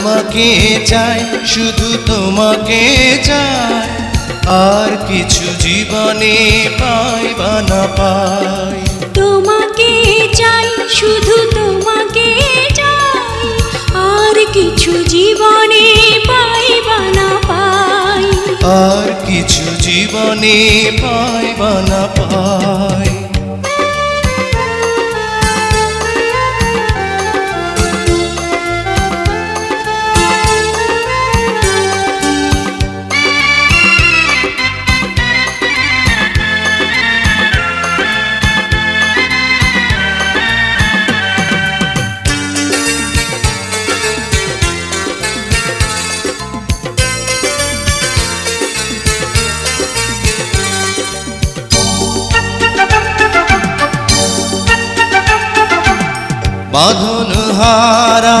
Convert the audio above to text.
তোমাকে চাই, শুধু তোমাকে চাই, আর কিছু জীবনে পাই বা না পাই। তোমাকে চাই, শুধু তোমাকে চাই, আর কিছু জীবনে পাই বা না পাই। আর কিছু জীবনে পাই বা না পাই। বাঁধন হারা